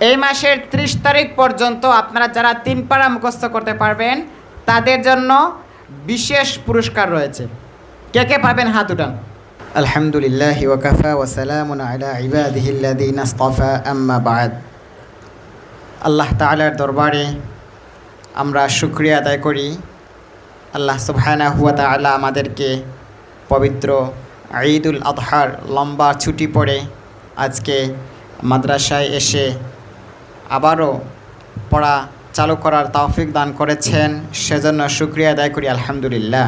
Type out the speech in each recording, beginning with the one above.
এই মাসের 30 তারিখ পর্যন্ত আপনারা যারা 3 পারা মুখস্থ করতে পারবেন তাদের জন্য বিশেষ পুরস্কার রয়েছে। কে কে পাবেন হাত উঠান। আলহামদুলিল্লাহ ওয়া কাফা ওয়া সালামুন আলা ইবাদিহিল্লাযিনা ইসতাফা আম্মা বা'দ। আল্লাহ তাআলার দরবারে আমরা শুকরিয়া আদায় করি। আল্লাহ সুবহানাহু ওয়া তাআলা আমাদেরকে পবিত্র ঈদুল আযহার লম্বা ছুটি পড়ে আজকে মাদ্রাসায় এসে আবারও পড়া চালু করার তৌফিক দান করেছেন, সেজন্য শুকরিয়া আদায় করি আলহামদুলিল্লাহ।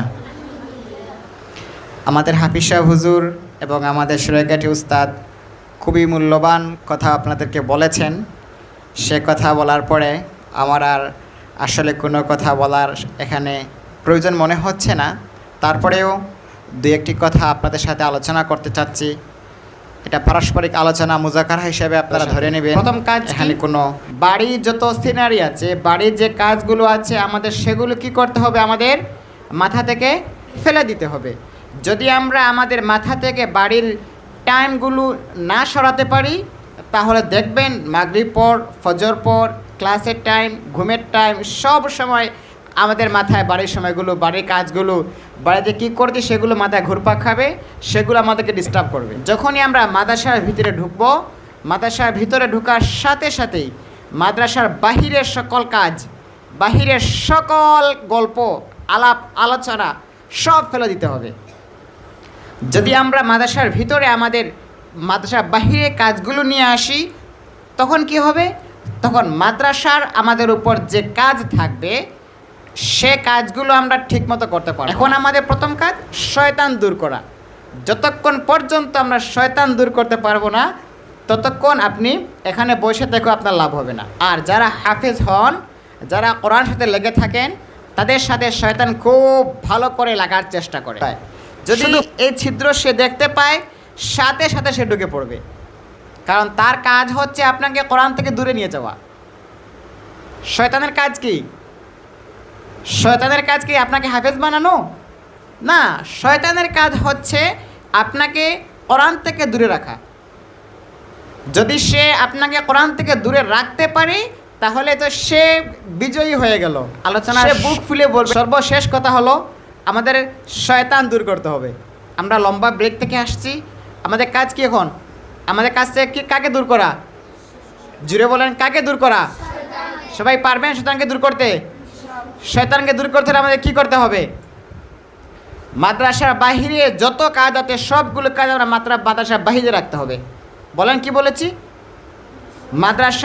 আমাদের হাফিজ সাহেব হুজুর এবং আমাদের সুরাইকাঠি উস্তাদ খুবই মূল্যবান কথা আপনাদেরকে বলেছেন। সে কথা বলার পরে আমার আর আসলে কোনো কথা বলার এখানে প্রয়োজন মনে হচ্ছে না। তারপরেও দু একটি কথা আপনাদের সাথে আলোচনা করতে চাচ্ছি। এটা পারস্পরিক আলোচনা মুজাকারা হিসেবে আপনারা ধরে নেবেন। প্রথম কাজ, এখানে কোনো বাড়ির যত সিনারি আছে, বাড়ির যে কাজগুলো আছে আমাদের সেগুলো কি করতে হবে, আমাদের মাথা থেকে ফেলে দিতে হবে। যদি আমরা আমাদের মাথা থেকে বাড়ির টাইমগুলো না সরাতে পারি তাহলে দেখবেন মাগরিব পর, ফজর পর, ক্লাসের টাইম, ঘুমের টাইম, সব সময় আমাদের মাথায় বাড়ির সময়গুলো, বাড়ির কাজগুলো, বাড়িতে কী করছি সেগুলো মাথায় ঘুরপাক খাবে, সেগুলো আমাদেরকে ডিস্টার্ব করবে। যখনই আমরা মাদ্রাসার ভিতরে ঢুকবো, মাদ্রাসার ভিতরে ঢোকার সাথে সাথেই মাদ্রাসার বাহিরের সকল কাজ, বাহিরের সকল গল্প, আলাপ আলোচনা সব ফেলে দিতে হবে। যদি আমরা মাদ্রাসার ভিতরে আমাদের মাদ্রাসার বাহিরে কাজগুলো নিয়ে আসি তখন কি হবে, তখন মাদ্রাসার আমাদের উপর যে কাজ থাকবে সে কাজগুলো আমরা ঠিকমতো করতে পারব। এখন আমাদের প্রথম কাজ শয়তান দূর করা। যতক্ষণ পর্যন্ত আমরা শয়তান দূর করতে পারবো না ততক্ষণ আপনি এখানে বসে থেকেও আপনার লাভ হবে না। আর যারা হাফেজ হন, যারা কোরআনের সাথে লেগে থাকেন, তাদের সাথে শয়তান খুব ভালো করে লাগার চেষ্টা করে। যদি এই ছিদ্র সে দেখতে পায় সাথে সাথে সে ঢুকে পড়বে, কারণ তার কাজ হচ্ছে আপনাকে কোরআন থেকে দূরে নিয়ে যাওয়া। শয়তানের কাজ কি? শয়তানের কাজ কি আপনাকে হাফেজ বানানো? না, শয়তানের কাজ হচ্ছে আপনাকে কোরআন থেকে দূরে রাখা। যদি সে আপনাকে কোরআন থেকে দূরে রাখতে পারে তাহলে তো সে বিজয়ী হয়ে গেল। আলোচনা সে বুক ফুলে বলবে। সর্বশেষ কথা হলো আমাদের শয়তান দূর করতে হবে। আমরা লম্বা ব্রেক থেকে আসছি, আমাদের কাজ কি এখন? আমাদের কাজ থেকে কি কাকে দূর করা? জুড়ে বলেন, কাকে দূর করা? সবাই পারবেন শয়তানকে দূর করতে? শয়তানকে দূর করতে হলে আমাদের কী করতে হবে? মাদ্রাসার বাহিরে যত কাজ আছে সবগুলো কাজ আমরা মাদ্রাসার বাহিরে রাখতে হবে। বলেন কি বলেছি? মাদ্রাসা